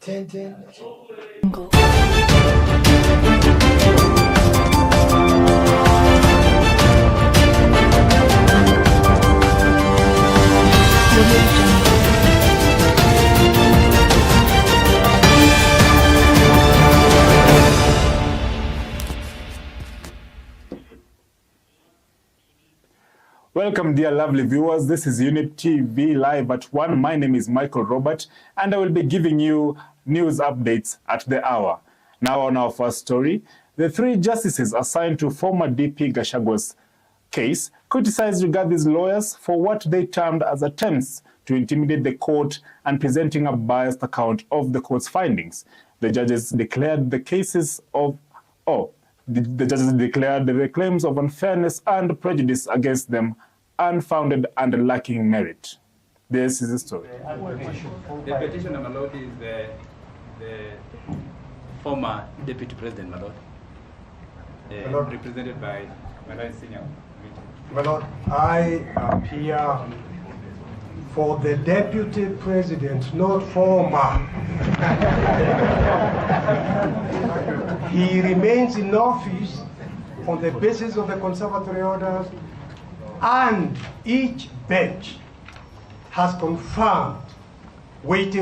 Tintin. Welcome, dear lovely viewers. This is Younib TV live at 1. My name is Michael Robert, and I will be giving you news updates at the hour. Now on our first story, the 3 justices assigned to former DP Gachagwa's case criticized Rigath's lawyers for what they termed as attempts to intimidate the court and presenting a biased account of the court's findings. The judges declared the claims of unfairness and prejudice against them unfounded and lacking merit. This is the story. The petitioner, my lord, is the former Deputy President, my lord, represented by my lord senior. My lord, I appear for the Deputy President, not former. He remains in office on the basis of the conservatory orders, and each bench has confirmed weighty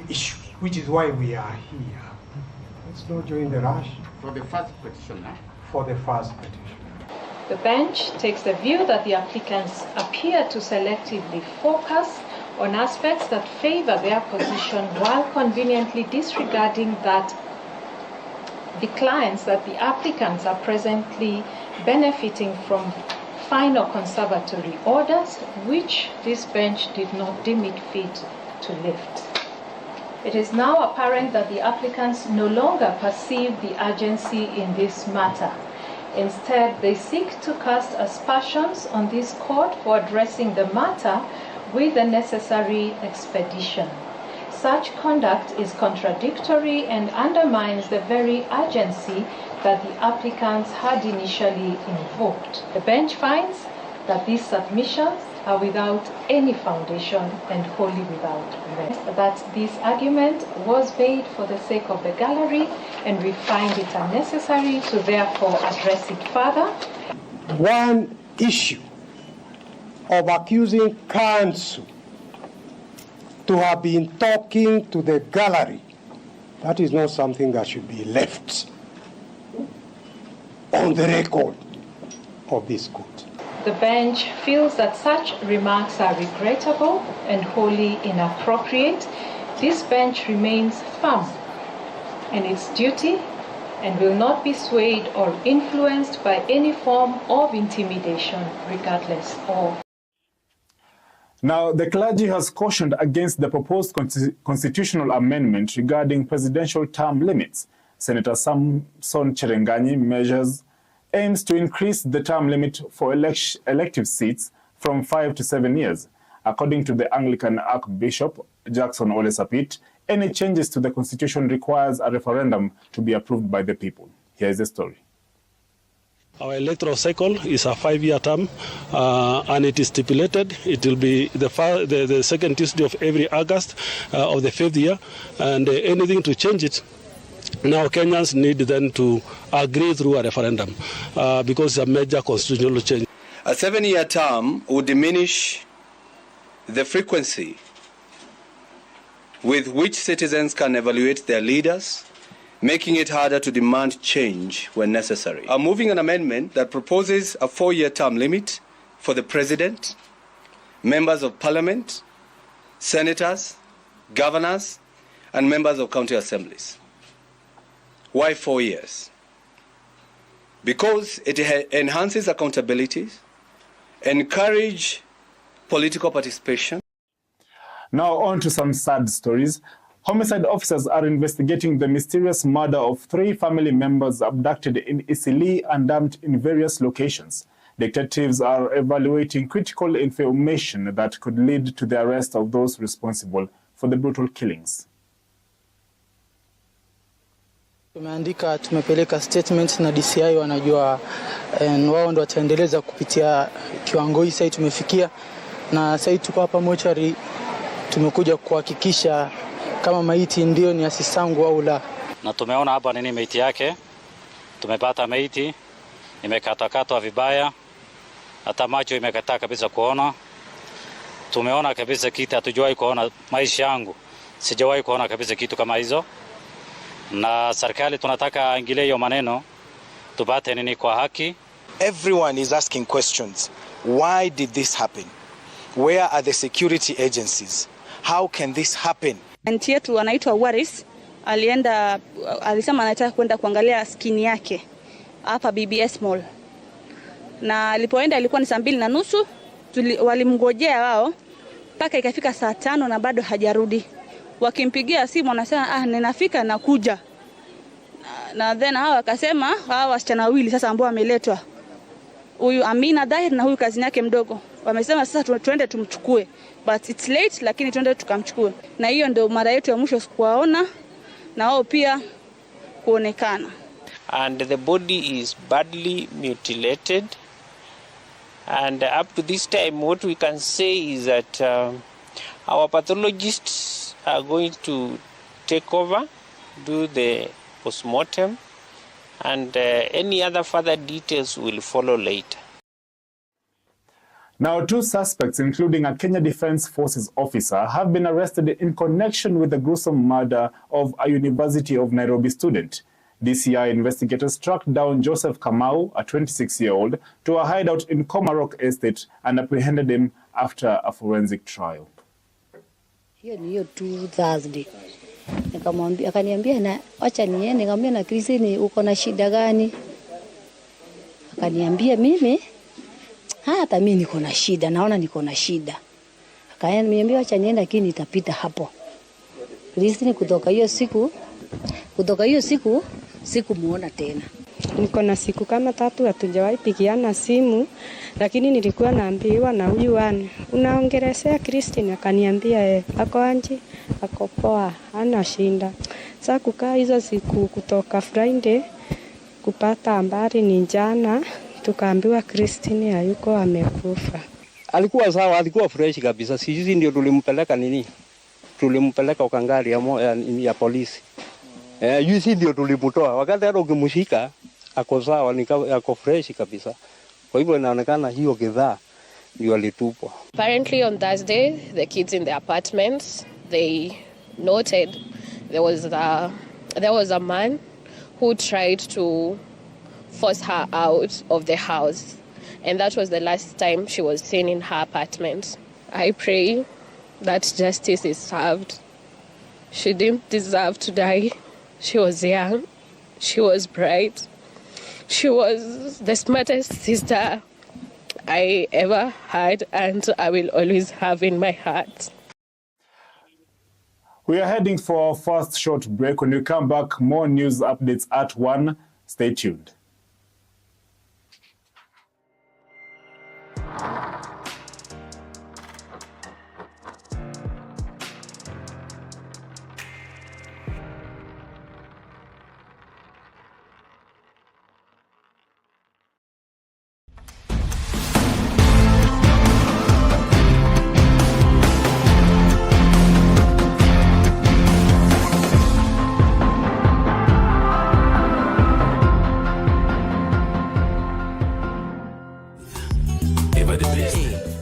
issues, which is why we are here. Let's not join the rush. For the first petition, For the first petition. The bench takes the view that the applicants appear to selectively focus on aspects that favor their position while conveniently disregarding that the clients that the applicants are presently benefiting from final conservatory orders, which this bench did not deem it fit to lift. It is now apparent that the applicants no longer perceive the urgency in this matter. Instead, they seek to cast aspersions on this court for addressing the matter with the necessary expedition. Such conduct is contradictory and undermines the very urgency that the applicants had initially invoked. The bench finds that these submissions are without any foundation and wholly without merit. That this argument was made for the sake of the gallery, and we find it unnecessary to therefore address it further. One issue of accusing counsel to have been talking to the gallery, that is not something that should be left on the record of this court. The bench feels that such remarks are regrettable and wholly inappropriate. This bench remains firm in its duty and will not be swayed or influenced by any form of intimidation, regardless of. Now, the clergy has cautioned against the proposed constitutional amendment regarding presidential term limits. Senator Samson Cherengani aims to increase the term limit for elective seats from 5 to 7 years. According to the Anglican Archbishop Jackson Ole Sapit, any changes to the constitution requires a referendum to be approved by the people. Here is the story. Our electoral cycle is a 5-year term, and it is stipulated it will be the second Tuesday of every August of the 5th year, and anything to change it, now Kenyans need then to agree through a referendum because it's a major constitutional change. A 7-year term would diminish the frequency with which citizens can evaluate their leaders, making it harder to demand change when necessary. I'm moving an amendment that proposes a 4-year term limit for the president, members of parliament, senators, governors, and members of county assemblies. Why 4 years? Because it enhances accountability, encourages political participation. Now on to some sad stories. Homicide officers are investigating the mysterious murder of 3 family members abducted in Isili and dumped in various locations. Detectives are evaluating critical information that could lead to the arrest of those responsible for the brutal killings. Tumepeleka statement na DCI wanajua wao ndio wataendeleza kupitia kiwango hii sasa tumefikia, na sasa tuko hapa mochari tumekuja kuhakikisha kama maiti ndio ni asisangu au la. Na tumeona hapa nini maiti yake. Tumepata maiti imekatakatwa vibaya. Hata macho imekataa kabisa kuona. Tumeona kabisa kitu hatujawahi kuona maisha yangu. Sijawahi kuona kabisa kitu kama hizo. Na serikali tunataka ingilie hiyo maneno. Tupate nini kwa haki. Everyone is asking questions. Why did this happen? Where are the security agencies? How can this happen? Anti yetu anaitwa Waris alisema anataka kwenda kuangalia skin yake hapa BBS Mall. Na alipoenda ilikuwa ni 2:30, walimngojea wao mpaka ikafika saa 5 na bado hajarudi. Wakimpigia simu anasema ninafika na kuja. Na then hao akasema hao wasichana wawili sasa ambao wameletwa. Huyu Amina Dahir na huyu kazini yake mdogo. Wamesema sasa tuende tumchukue. But it's late, lakini tuende tukamchukue. Na hiyo ndio mara yetu ya mwisho kuwaona na wao pia kuonekana. And the body is badly mutilated. And up to this time what we can say is that our pathologists are going to take over, do the postmortem, and any other further details will follow later. Now, 2 suspects, including a Kenya Defence Forces officer, have been arrested in connection with the gruesome murder of a University of Nairobi student. DCI investigators tracked down Joseph Kamau, a 26-year-old, to a hideout in Komarok Estate and apprehended him after a forensic trial. Hiyo tu Thursday. Nikamwambia, akaniambia na acha niende, nikamwambia na Kristini uko na shida gani? Akaniambia mimi hata mimi niko na shida, naona niko na shida. Akaniambia acha niende lakini nitapita hapo. Kristini kutoka hiyo siku sikumuona tena. Niko na siku kama 3 hatujawahi pigiana simu, lakini nilikuwa naambiwa na huyu unaongelesea Kristini, akaniambia ako anje, ako poa, hana shinda. Sasa kukaa hizo siku kutoka Friday kupata habari ni jana, tukaambiwa Kristini hayuko, amekufa. Alikuwa sawa, alikuwa fresh kabisa. Sisi ndio tulimpeleka Ukangari ya polisi. Yusi ndio tulimutoa. Wakati hata ukimshika ako sawa, ako fresh kabisa. Kwa hivyo inaonekana hiyo kidhaa ndio alitupwa. Apparently on Thursday, the kids in the apartments, they noted there was a man who tried to force her out of the house, and that was the last time she was seen in her apartment. I pray that justice is served. She didn't deserve to die. She was young. She was bright. She was the smartest sister I ever had, and I will always have in my heart. We are heading for our first short break. When we come back, more news updates at 1. Stay tuned.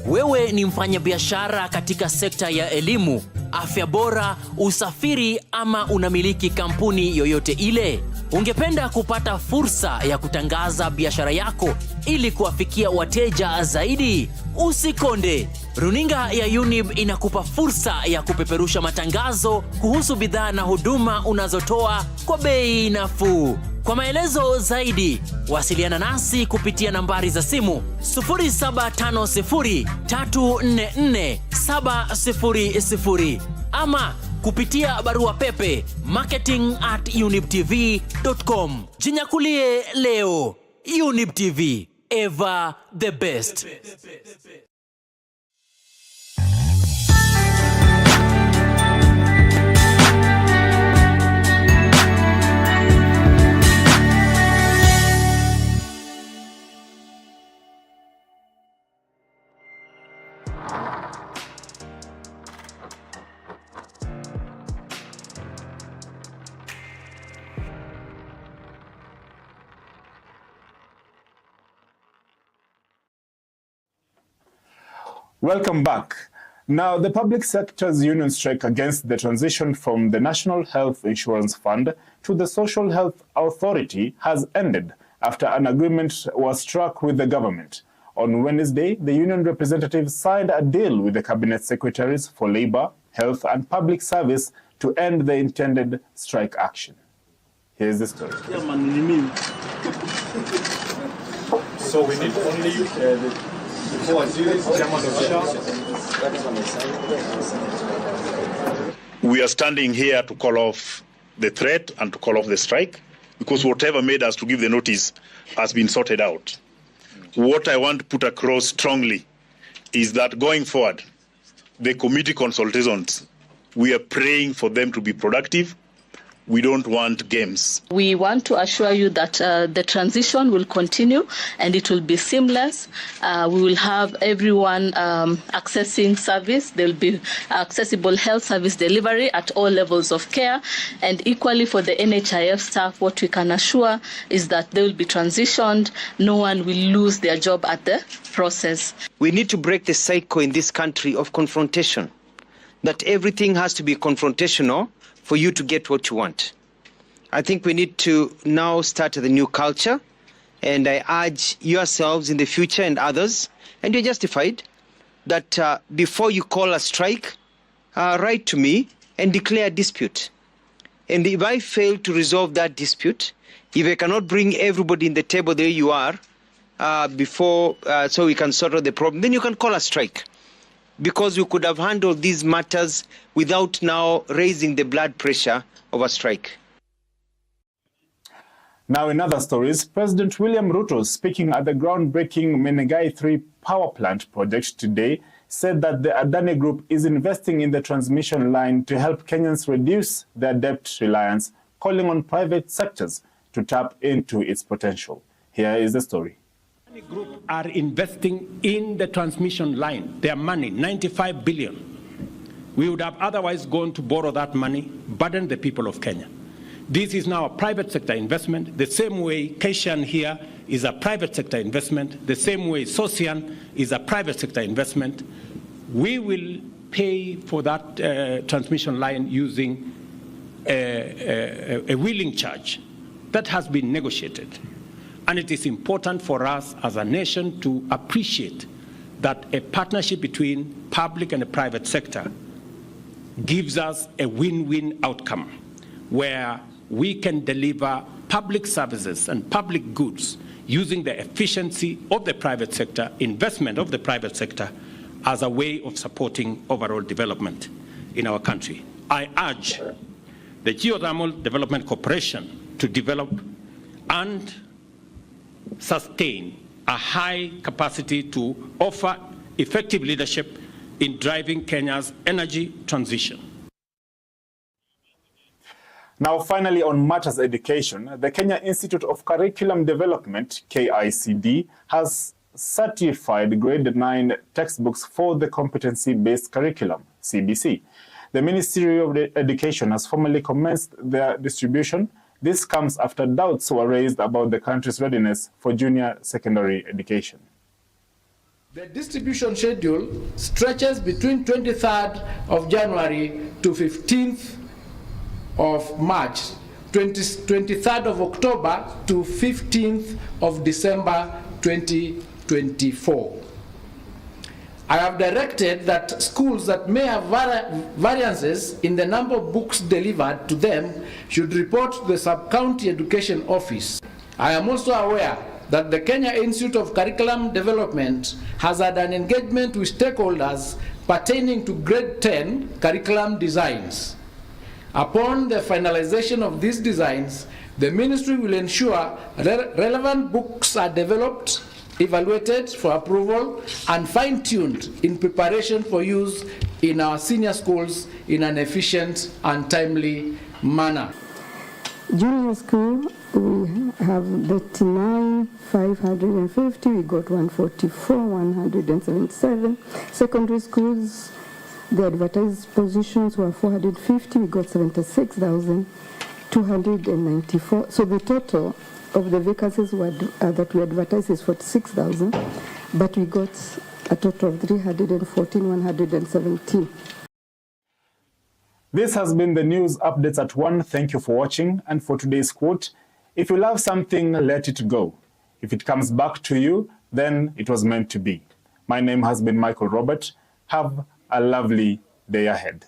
Wewe ni mfanyabiashara katika sekta ya elimu, afya bora, usafiri ama unamiliki kampuni yoyote ile? Ungependa kupata fursa ya kutangaza biashara yako ili kuwafikia wateja zaidi? Usikonde. Runinga ya Younib inakupa fursa ya kupeperusha matangazo kuhusu bidhaa na huduma unazotoa kwa bei nafuu. Kwa maelezo zaidi, wasiliana nasi kupitia nambari za simu 0750344700 ama kupitia barua pepe marketing@younibtv.com. Jinyakulie leo. Younib TV, ever the best. Welcome back. Now, the public sector's union strike against the transition from the National Health Insurance Fund to the Social Health Authority has ended after an agreement was struck with the government. On Wednesday, the union representatives signed a deal with the cabinet secretaries for Labour, Health and Public Service to end the intended strike action. Here's the story. So we need only We are standing here to call off the threat and to call off the strike because whatever made us to give the notice has been sorted out. What I want to put across strongly is that going forward, the committee consultations, we are praying for them to be productive. We don't want games. We want to assure you that the transition will continue and it will be seamless. We will have everyone accessing service. There will be accessible health service delivery at all levels of care. And equally for the NHIF staff, what we can assure is that they will be transitioned. No one will lose their job at the process. We need to break the cycle in this country of confrontation, that everything has to be confrontational for you to get what you want. I think we need to now start the new culture, and I urge yourselves in the future and others, and you're justified, that before you call a strike, write to me and declare a dispute. And if I fail to resolve that dispute, if I cannot bring everybody in the table there you are, before so we can sort out the problem, then you can call a strike. Because we could have handled these matters without now raising the blood pressure of a strike. Now in other stories, President William Ruto, speaking at the groundbreaking Menengai 3 power plant project today, said that the Adani Group is investing in the transmission line to help Kenyans reduce their debt reliance, calling on private sectors to tap into its potential. Here is the story. The group are investing in the transmission line. Their money, 95 billion. We would have otherwise gone to borrow that money, burden the people of Kenya. This is now a private sector investment, the same way Keshan here is a private sector investment, the same way Sosian is a private sector investment. We will pay for that transmission line using a wheeling charge that has been negotiated. And it is important for us as a nation to appreciate that a partnership between public and the private sector gives us a win-win outcome where we can deliver public services and public goods using the efficiency of the private sector, investment of the private sector as a way of supporting overall development in our country. I urge the Geothermal Development Corporation to develop and sustain a high capacity to offer effective leadership in driving Kenya's energy transition. Now, finally, on matters education, the Kenya Institute of Curriculum Development, KICD, has certified grade 9 textbooks for the competency-based curriculum, CBC. The Ministry of Education has formally commenced their distribution. This comes after doubts were raised about the country's readiness for junior secondary education. The distribution schedule stretches between 23rd of January to 15th of March, 23rd of October to 15th of December 2024. I have directed that schools that may have variances in the number of books delivered to them should report to the Sub-County Education Office. I am also aware that the Kenya Institute of Curriculum Development has had an engagement with stakeholders pertaining to grade 10 curriculum designs. Upon the finalization of these designs, the ministry will ensure relevant books are developed, evaluated for approval, and fine-tuned in preparation for use in our senior schools in an efficient and timely manner. Junior school, we have 39,550, we got 144,177. Secondary schools, the advertised positions were 450, we got 76,294. So the total of the vacancies that we advertised is 46,000, but we got a total of 314,117. This has been the news updates at 1. Thank you for watching. And for today's quote, if you love something, let it go. If it comes back to you, then it was meant to be. My name has been Michael Robert. Have a lovely day ahead.